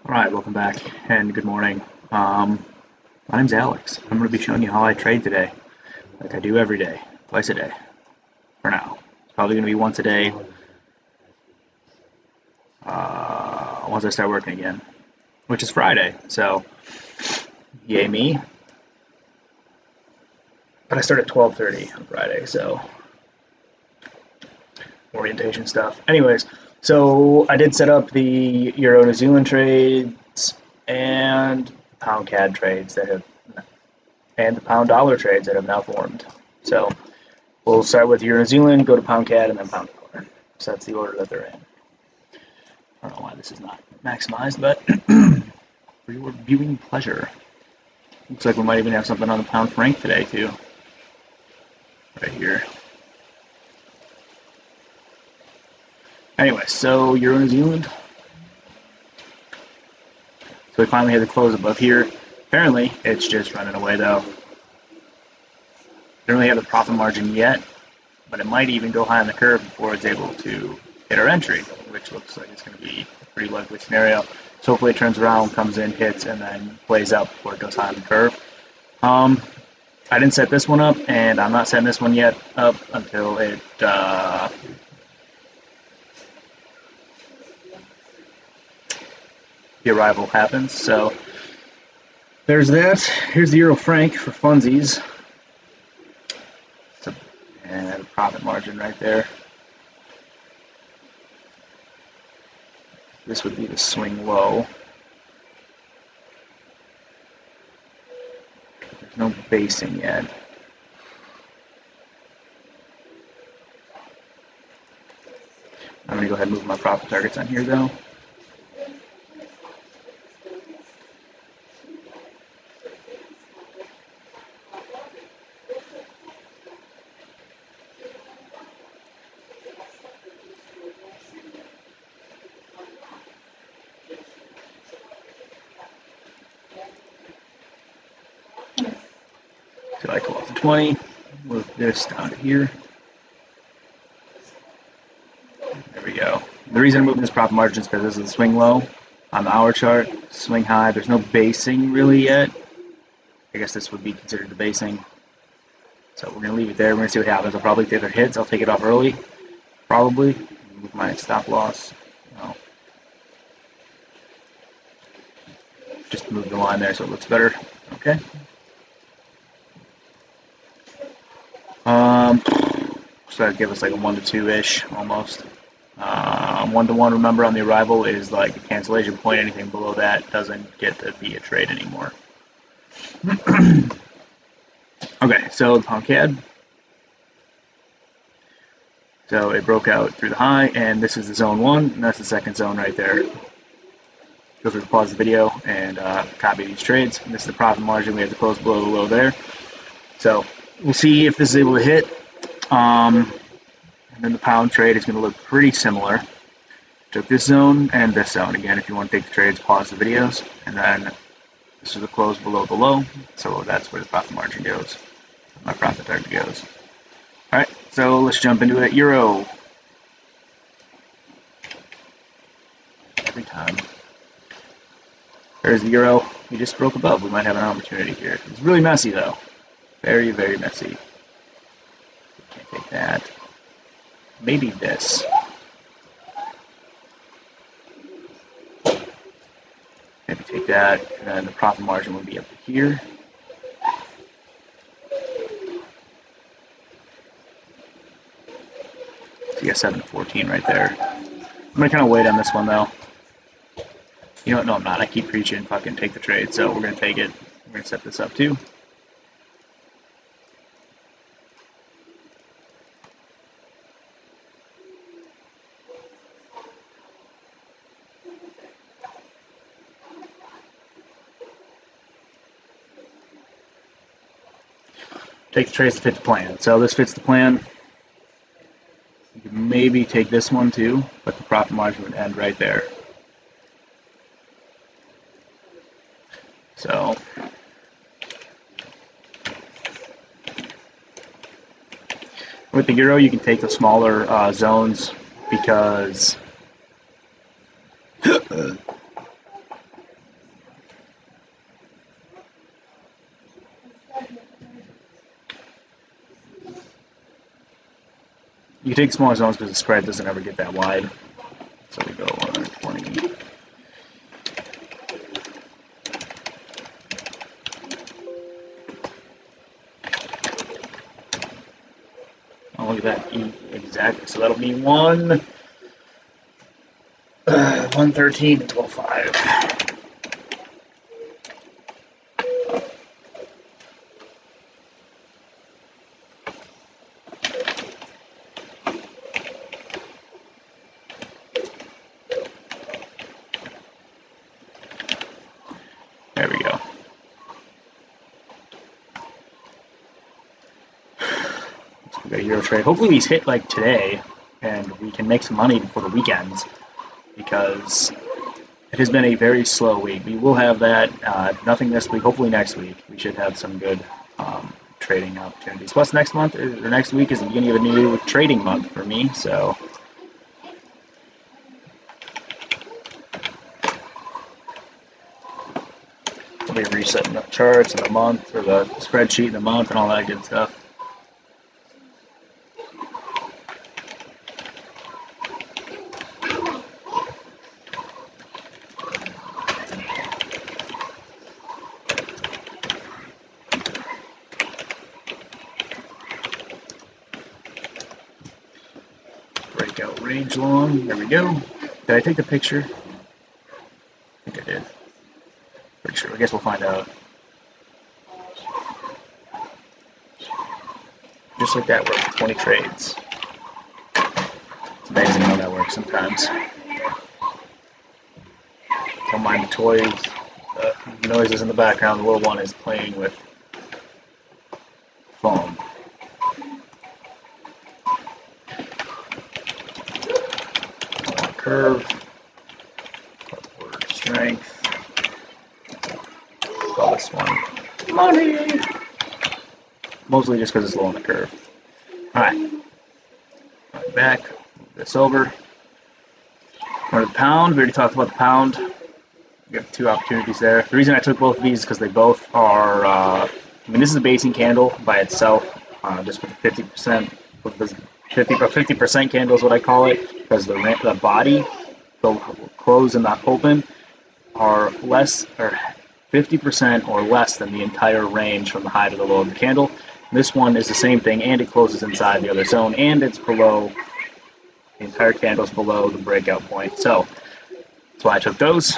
Alright, welcome back and good morning. My name's Alex. I'm going to be showing you how I trade today, like I do every day, twice a day, for now. It's probably going to be once a day once I start working again, which is Friday, so yay me. But I start at 12:30 on Friday, so orientation stuff. Anyways, so I did set up the Euro New Zealand trades and pound CAD trades and the pound dollar trades that have now formed. So we'll start with Euro New Zealand, go to pound CAD, and then pound dollar. So that's the order that they're in. I don't know why this is not maximized, but for your viewing pleasure. Looks like we might even have something on the pound franc today too. Right here. Anyway, so Euro New Zealand. So we finally had the close above here. Apparently, it's just running away though. Don't really have the profit margin yet, but it might even go high on the curve before it's able to hit our entry, which looks like it's going to be a pretty likely scenario. So hopefully it turns around, comes in, hits, and then plays out before it goes high on the curve. I didn't set this one up, and I'm not setting this one yet up until it the arrival happens. So there's that. Here's the Euro franc for funsies. And a profit margin right there. This would be the swing low. There's no basing yet. I'm going to go ahead and move my profit targets on here though. So I 12 to 20, move this down to here. There we go. The reason I'm moving this profit margin is because this is a swing low on the hour chart, swing high. There's no basing really yet. I guess this would be considered the basing. So we're going to leave it there. We're going to see what happens. I'll probably take their hits. I'll take it off early, probably. Move my stop loss. No. Just move the line there so it looks better. Okay. So that'd give us like a 1 to 2-ish almost. 1 to 1, remember, on the arrival is like a cancellation point. Anything below that doesn't get to be a trade anymore. Okay, so the pound CAD. So it broke out through the high, and this is the zone 1, and that's the second zone right there. Feel free to pause the video and copy these trades. And this is the profit margin. We have to close below the low there. So we'll see if this is able to hit. And then the pound trade is going to look pretty similar. Took this zone and this zone. Again, if you want to take the trades, pause the videos. And then this is the close below the low. So that's where the profit margin goes. My profit target goes. Alright, so let's jump into it. Euro. Every time. There's the Euro. We just broke above. We might have an opportunity here. It's really messy though. Very, very messy. Can't take that. Maybe this. Maybe take that, and then the profit margin would be up to here. So you got 7 to 14 right there. I'm gonna kind of wait on this one though. You know what? No, I'm not. I keep preaching. Fucking take the trade. So we're gonna take it. We're gonna set this up too. Take the trades to fit the plan. So this fits the plan. You could maybe take this one too, but the profit margin would end right there. So with the Euro, you can take the smaller zones because You take smaller zones because the spread doesn't ever get that wide. So we go 120. Oh, look at that. Exactly. So that'll be 113 to 12.5. There we go. We got a Euro trade. Hopefully these hit like today, and we can make some money before the weekends, because it has been a very slow week. We will have that. Nothing this week. Hopefully next week we should have some good trading opportunities. Plus next month or next week is the beginning of a new trading month for me. So. We'll be resetting the charts in the month, or the spreadsheet in the month, and all that good stuff. Breakout range long. There we go. Did I take the picture? I think I did. Pretty sure. I guess we'll find out. Just like that works. 20 trades. It's amazing how that works sometimes. Don't mind the toys. The noises in the background. The little one is playing with foam. Curve. Upward strength. Call this one money. Mostly just because it's low on the curve. Alright. Back. Move this over. Go to the pound. We already talked about the pound. We got two opportunities there. The reason I took both of these is because they both are, I mean, this is a basing candle by itself, just with 50%, with the 50% candle is what I call it, because the body, the close and the open, are less, or 50% or less than the entire range from the high to the low of the candle. This one is the same thing, and it closes inside the other zone, and it's below, the entire candle is below the breakout point. So that's why I took those.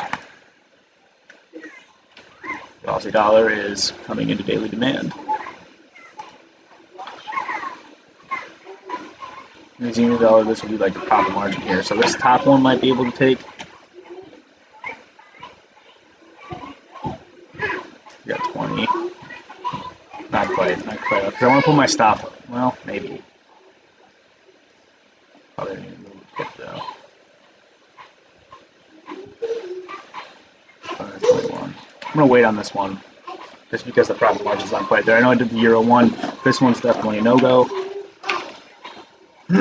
The Aussie dollar is coming into daily demand. New Zealand dollar, this will be like the profit margin here. So this top one might be able to take. We got 20. Not quite, not quite. Because I want to put my stop. Well, maybe. Probably need to move a bit though. 21. I'm going to wait on this one, just because the profit margin's not quite there. I know I did the Euro one. This one's definitely a no-go. So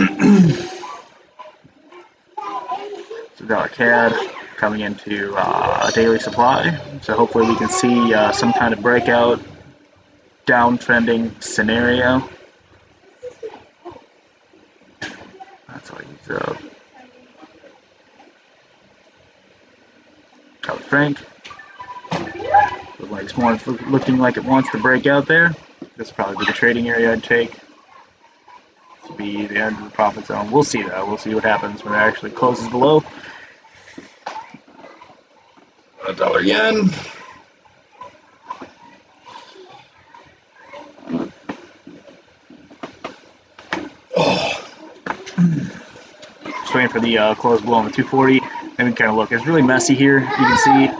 we got our CAD coming into a daily supply. So hopefully we can see some kind of breakout, downtrending scenario. That's all I use. Color Frank. Looking like it wants to break out there. This will probably be the trading area I'd take. This will be the end of the profit zone. We'll see though. We'll see what happens when it actually closes below. $1 yen. Just waiting for the close below on the 240. Then we kind of look. It's really messy here. You can see.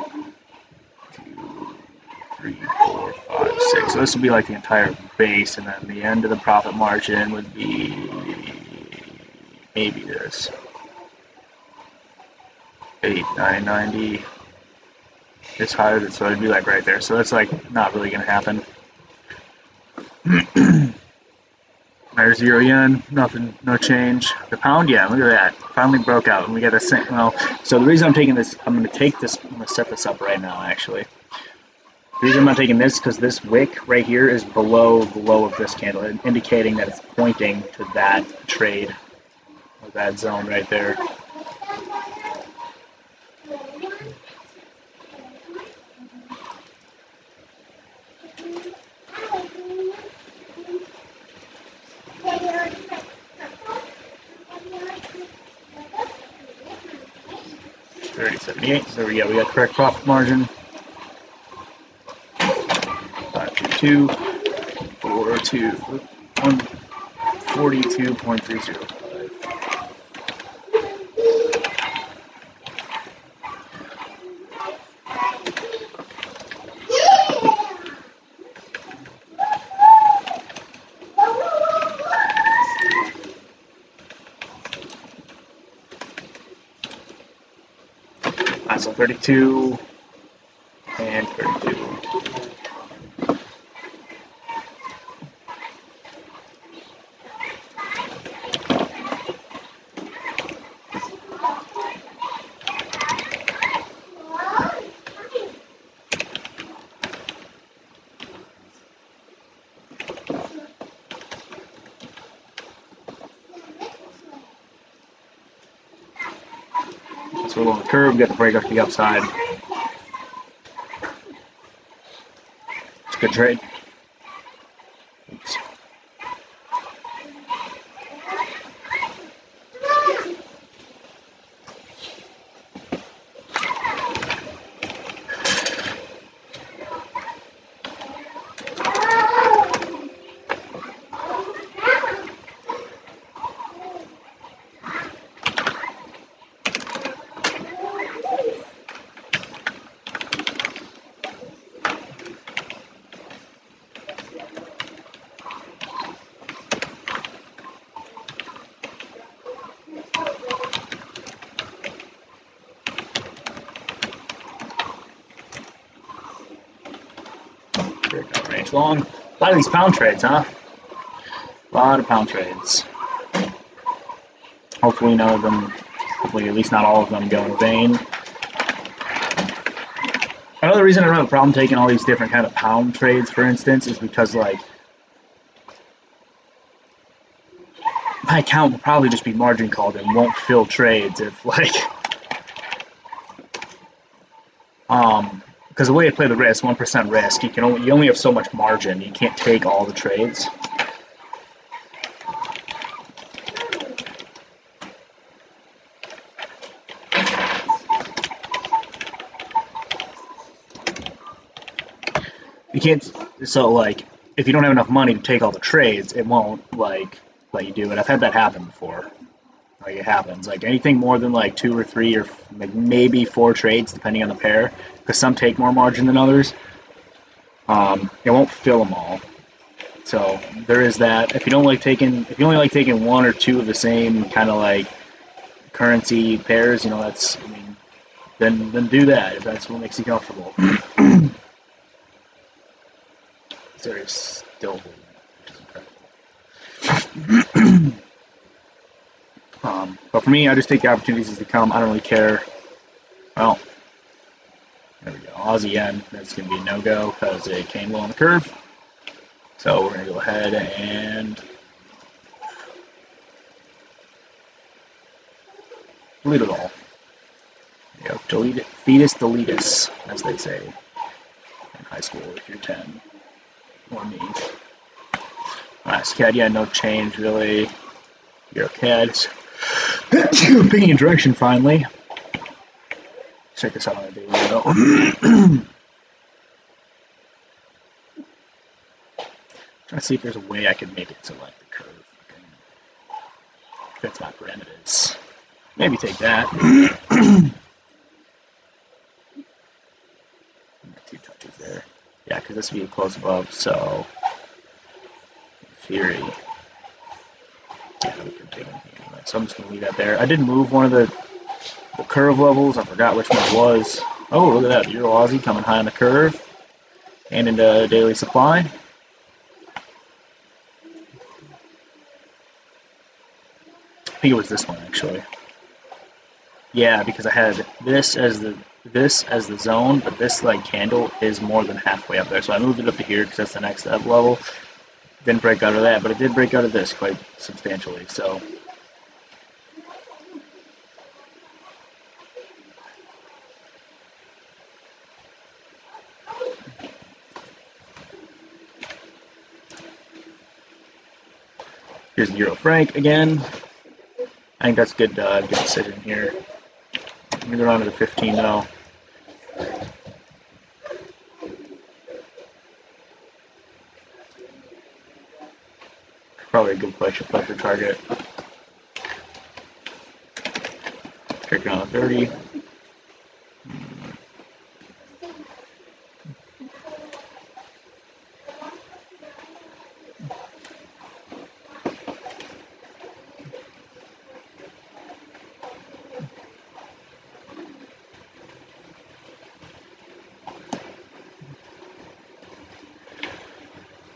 2, 3, 4, 5, 6. So this would be like the entire base, and then the end of the profit margin would be maybe this 8, 9, 90. It's higher, so it'd be like right there. So that's like not really going to happen. There's Euro yen, nothing, no change. The pound, yeah, look at that. Finally broke out, and we got a well. So the reason I'm taking this, I'm going to take this. I'm going to set this up right now, actually. The reason I'm not taking this because this wick right here is below the low of this candle, indicating that it's pointing to that trade with that zone right there. $30.78. So yeah, we got correct profit margin. 522, 142.305. So 32 and 32. So we're on the curve, we got the break up the upside. It's a good trade. Oops. Range long. A lot of these pound trades, huh? A lot of pound trades. Hopefully none of them, hopefully at least not all of them go in vain. Another reason I don't have a problem taking all these different kind of pound trades, for instance, is because like my account will probably just be margin called and won't fill trades if like because the way I play the risk, 1% risk, you only have so much margin. You can't take all the trades. You can't. So like, if you don't have enough money to take all the trades, it won't like let you do it. I've had that happen before. Like it happens. Like anything more than like 2 or 3 or maybe 4 trades, depending on the pair, because some take more margin than others. It won't fill them all. So there is that. If you only like taking 1 or 2 of the same kind of like currency pairs, you know, that's, I mean, then do that if that's what makes you comfortable. There is still incredible. But for me, I just take the opportunities as they come. I don't really care. Well, there we go. Aussie yen. That's going to be a no-go because it came low on the curve. So we're going to go ahead and delete it all. There you go. Delete it. Fetus deletus, as they say in high school if you're 10. Or me. Last CAD, yeah, no change really. Euro CAD. Picking a direction finally. Check this out on a daily though. Trying to see if there's a way I could make it to like the curve. If it's not parameters. Maybe take that. 2 touches there. Yeah, because this would be close above, so in theory. Yeah, we could take anything anyway. So I'm just going to leave that there. I did move one of the curve levels. I forgot which one it was. Oh, look at that. Euro Aussie coming high on the curve. And into daily supply. I think it was this one, actually. Yeah, because I had this as the zone, but this like candle is more than halfway up there. So I moved it up to here because that's the next up level. Didn't break out of that, but it did break out of this quite substantially. So Here's the Euro Franc again. I think that's a good decision here. I'm going to go down to the 15 though. Probably a good place to play for target. Tricking on the 30.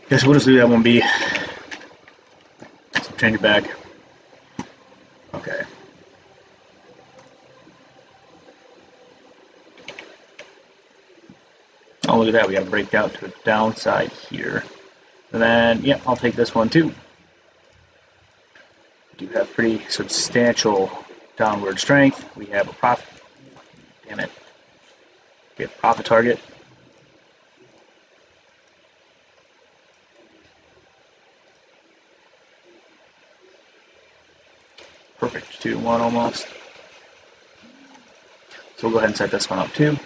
Guess we'll just do that one B. Change it back. Okay. Oh, look at that. We got a breakout to the downside here. And then, yeah, I'll take this one too. We do have pretty substantial downward strength. We have a profit. Damn it. We have a profit target. Perfect, 2 to 1 almost. So we'll go ahead and set this one up too.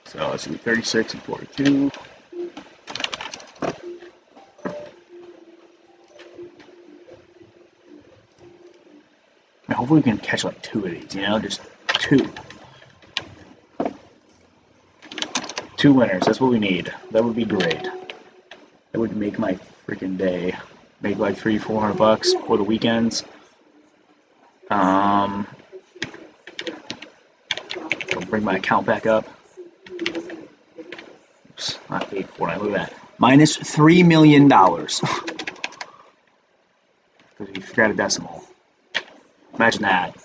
So let's do 36 and 42. And hopefully we can catch like 2 of these, you know, just 2. 2 winners, that's what we need. That would be great. That would make my freaking day. Make like $300-400 for the weekends. I'll bring my account back up. Oops, not 849, look at that. Minus $3 million. Because we forgot a decimal. Imagine that.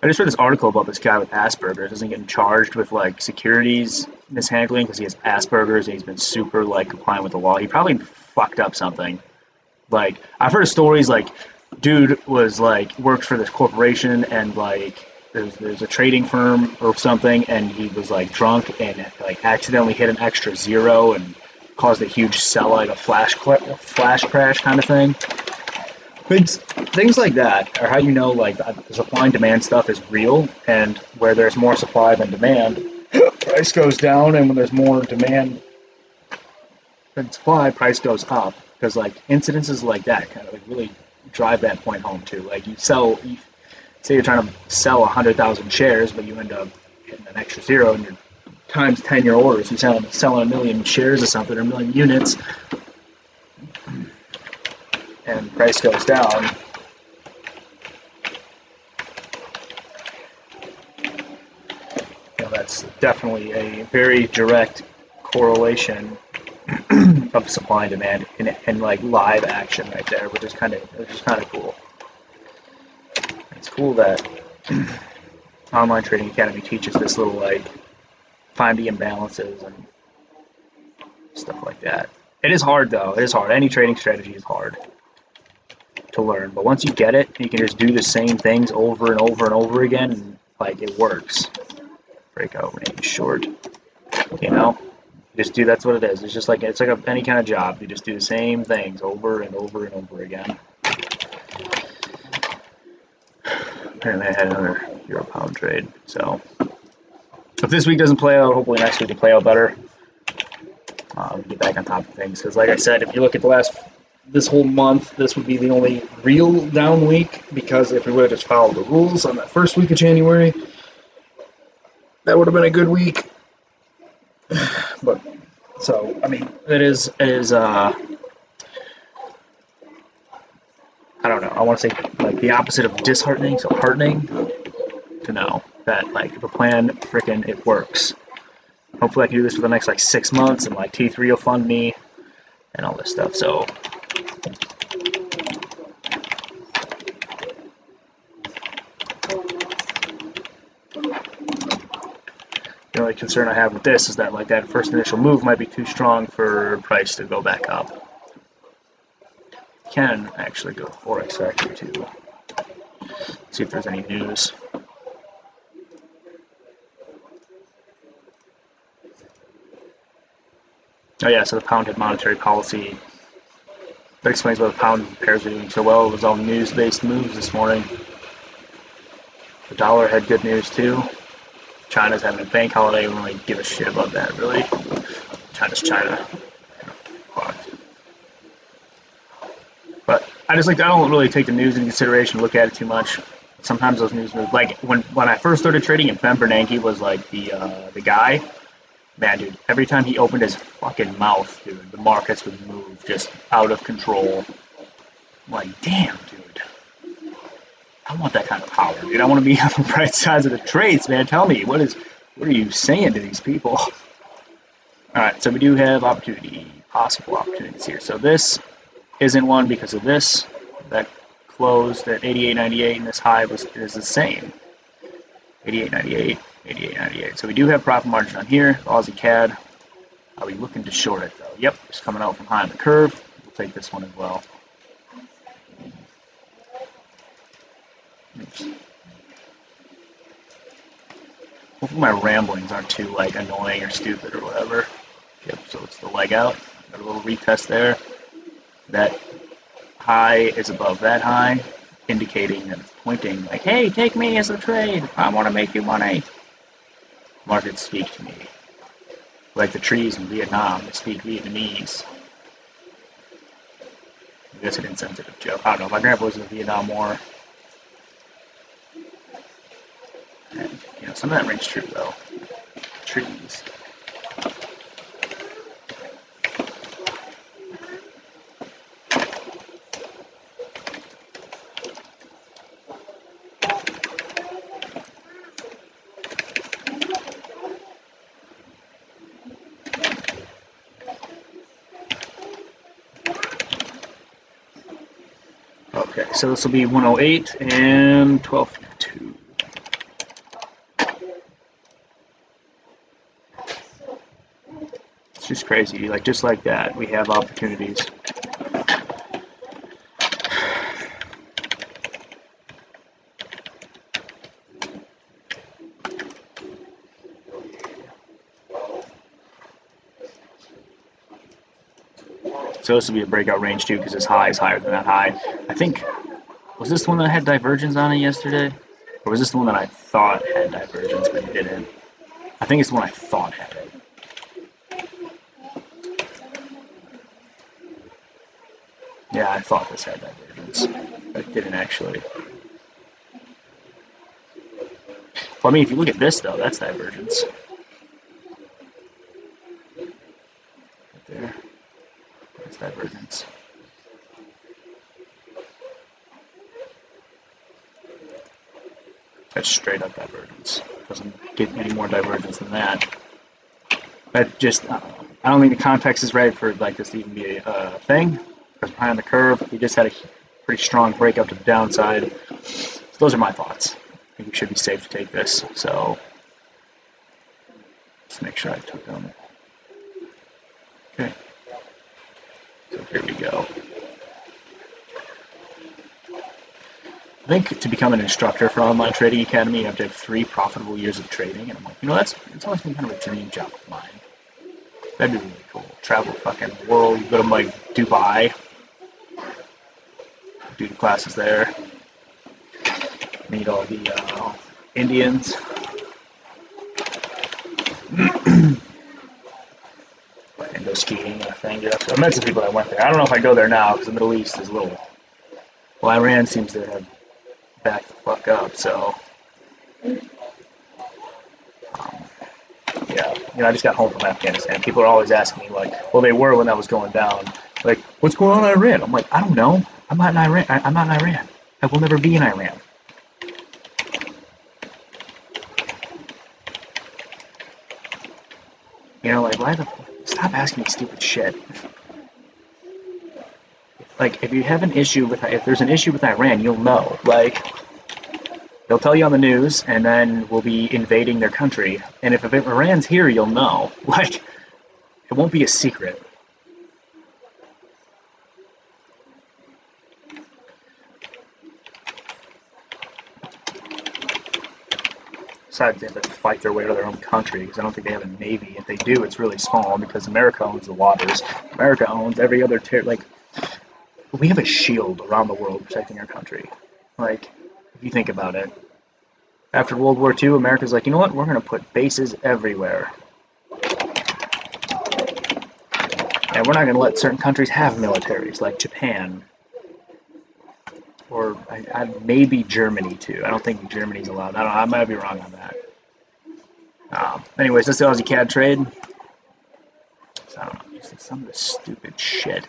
I just read this article about this guy with Asperger's. Isn't getting charged with like securities mishandling because he has Asperger's and he's been super like compliant with the law. He probably fucked up something. Like I've heard of stories like dude was like worked for this corporation and like there's a trading firm or something and he was like drunk and like accidentally hit an extra 0 and caused a huge sell, like a flash crash kind of thing. Things like that are how you know like the supply and demand stuff is real, and where there's more supply than demand, price goes down, and when there's more demand than supply, price goes up. Because like incidences like that kind of like really drive that point home too. Like say you're trying to sell 100,000 shares, but you end up hitting an extra 0 and you're times 10 your orders. You're selling 1 million shares or something, or 1 million units. And price goes down, you know, that's definitely a very direct correlation of supply and demand and like live action right there, which is kind of cool. It's cool that Online Trading Academy teaches this little like find the imbalances and stuff like that. It is hard though. It is hard. Any trading strategy is hard to learn, but once you get it, you can just do the same things over and over and over again, and like it works. Breakout range short, you know, just do, that's what it is. It's just like any kind of job. You just do the same things over and over and over again. Apparently I had another euro pound trade, so if this week doesn't play out, hopefully next week will play out better. Get back on top of things, because like I said, if you look at this whole month, this would be the only real down week, because if we would have just followed the rules on that first week of January, that would have been a good week. But so I mean, it is I don't know, I want to say like the opposite of disheartening, so heartening to know that like the plan frickin' it works. Hopefully I can do this for the next like 6 months, and like T3 will fund me, and all this stuff. So the only concern I have with this is that like that first initial move might be too strong for price to go back up. Can actually go to Forex Factory too. See if there's any news. Oh yeah, so the pound had monetary policy. That explains why the pound pairs are doing so well. It was all news-based moves this morning. The dollar had good news too. China's having a bank holiday. We don't really give a shit about that, really. China's China. But I don't really take the news into consideration, look at it too much. Sometimes those news moves, like when I first started trading and Ben Bernanke was like the guy, man, dude, every time he opened his fucking mouth, dude, the markets would move just out of control. I'm like, damn, dude. I want that kind of power, dude. I want to be on the right sides of the trades, man. Tell me, what are you saying to these people? Alright, so we do have possible opportunities here. So this isn't one because of this. That closed at 88.98 and this high is the same. 88.98, 88.98. So we do have profit margin on here. Aussie CAD. Are we looking to short it though? Yep, it's coming out from high on the curve. We'll take this one as well. Oops. Hopefully my ramblings aren't too like annoying or stupid or whatever. Yep, so it's the leg out. Got a little retest there. That high is above that high, indicating and pointing like, hey, take me as a trade. I want to make you money. Markets speak to me. Like the trees in Vietnam, they speak Vietnamese. I guess an insensitive joke. I don't know. My grandpa was in the Vietnam War. And, you know, some of that rings true, though. Trees. Okay, so this will be 108 and 12.2. It's just crazy. Like just like that, we have opportunities. So this will be a breakout range too, because this high is higher than that high. I think, was this the one that had divergence on it yesterday? Or was this the one that I thought had divergence, but it didn't? I think it's the one I thought had it. Yeah, I thought this had divergence, but it didn't actually. Well, I mean, if you look at this, though, that's divergence. Right there. That's divergence. That's straight up divergence. Doesn't get any more divergence than that. That just, I don't think the context is right for like this to even be a thing. Because behind the curve, we just had a pretty strong breakout to the downside. So those are my thoughts. I think we should be safe to take this. So let's make sure I took them. Okay. So here we go. I think to become an instructor for Online Trading Academy, you have to have 3 profitable years of trading. And I'm like, you know, it's always been kind of a dream job of mine. That'd be really cool. Travel the fucking world, go to like Dubai, do the classes there, meet all the Indians. And go skiing and a thing. Yeah. So I met some people that went there. I don't know if I go there now because the Middle East is a little. Well, Iran seems to have backed the fuck up. So, yeah, you know, I just got home from Afghanistan. People are always asking me like, well, they were when that was going down. Like, what's going on in Iran? I'm like, I don't know. I'm not in Iran. I'm not in Iran. I will never be in Iran. You know, like, why the? Stop asking me stupid shit. Like, if you have an issue with, if there's an issue with Iran, you'll know. Like, they'll tell you on the news, and then we'll be invading their country. And if Iran's here, you'll know. Like, it won't be a secret. Besides, they have to fight their way to their own country, because I don't think they have a navy. If they do, it's really small, because America owns the waters. America owns every other like, we have a shield around the world protecting our country. Like, if you think about it. After World War II, America's like, you know what? We're going to put bases everywhere. And we're not going to let certain countries have militaries, like Japan. Or maybe Germany, too. I don't think Germany's allowed. I don't know. I might be wrong on that. Anyways, that's the Aussie CAD trade. So, I don't know. Just some of this stupid shit.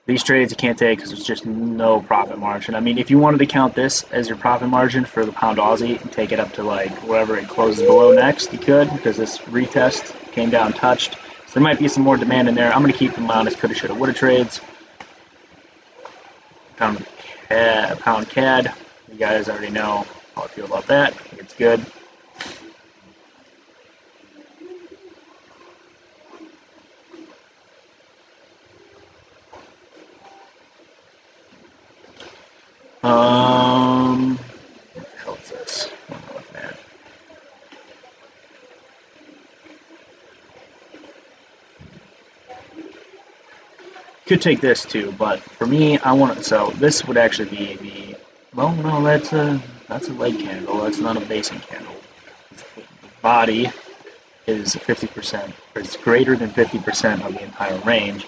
These trades you can't take because there's just no profit margin. I mean, if you wanted to count this as your profit margin for the pound Aussie and take it up to like wherever it closes below next, you could, because this retest came down touched. So there might be some more demand in there. I'm going to keep them on as coulda, shoulda, woulda trades. Pound CAD. You guys already know how I feel about that. I think it's good. What the hell is this? What am I looking at? Could take this too, but for me, I want to. So this would actually be the. Well, no, that's a leg candle. That's not a basing candle. The body is 50%, or it's greater than 50% of the entire range.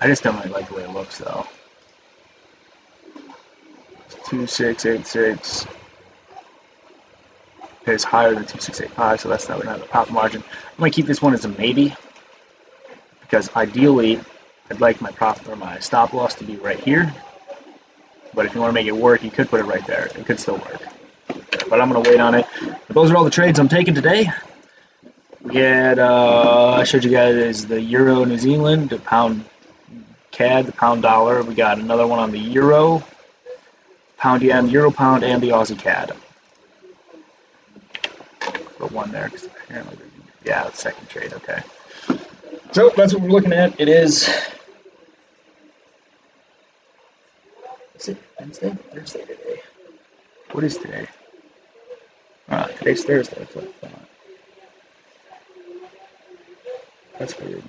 I just don't really like the way it looks, though. 2686. It's higher than 2685, so that's not going to have a profit margin. I'm going to keep this one as a maybe, because ideally, I'd like my profit or my stop loss to be right here. But if you want to make it work, you could put it right there. It could still work. But I'm going to wait on it. But those are all the trades I'm taking today. We had, I showed you guys the Euro New Zealand, the pound CAD, the pound dollar. We got another one on the Euro, pound yen, Euro pound, and the Aussie CAD. Put one there, because apparently, yeah, the second trade, okay. So that's what we're looking at. It is it Wednesday? Thursday today. What is today? Today's Thursday. That's what I thought. That's weird.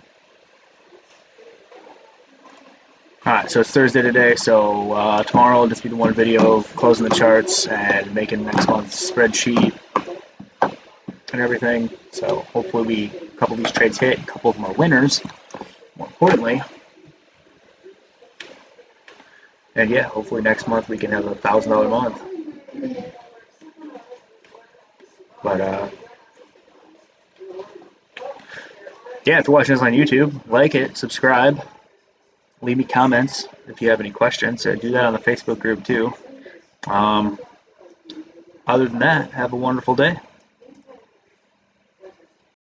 Alright, so it's Thursday today, so tomorrow will just be the one video of closing the charts and making next month's spreadsheet and everything. So hopefully a couple of these trades hit, a couple of them are winners, more importantly. And yeah, hopefully next month we can have a $1,000 month. But yeah, if you're watching this on YouTube, like it, subscribe, leave me comments if you have any questions. Do that on the Facebook group too. Other than that, have a wonderful day.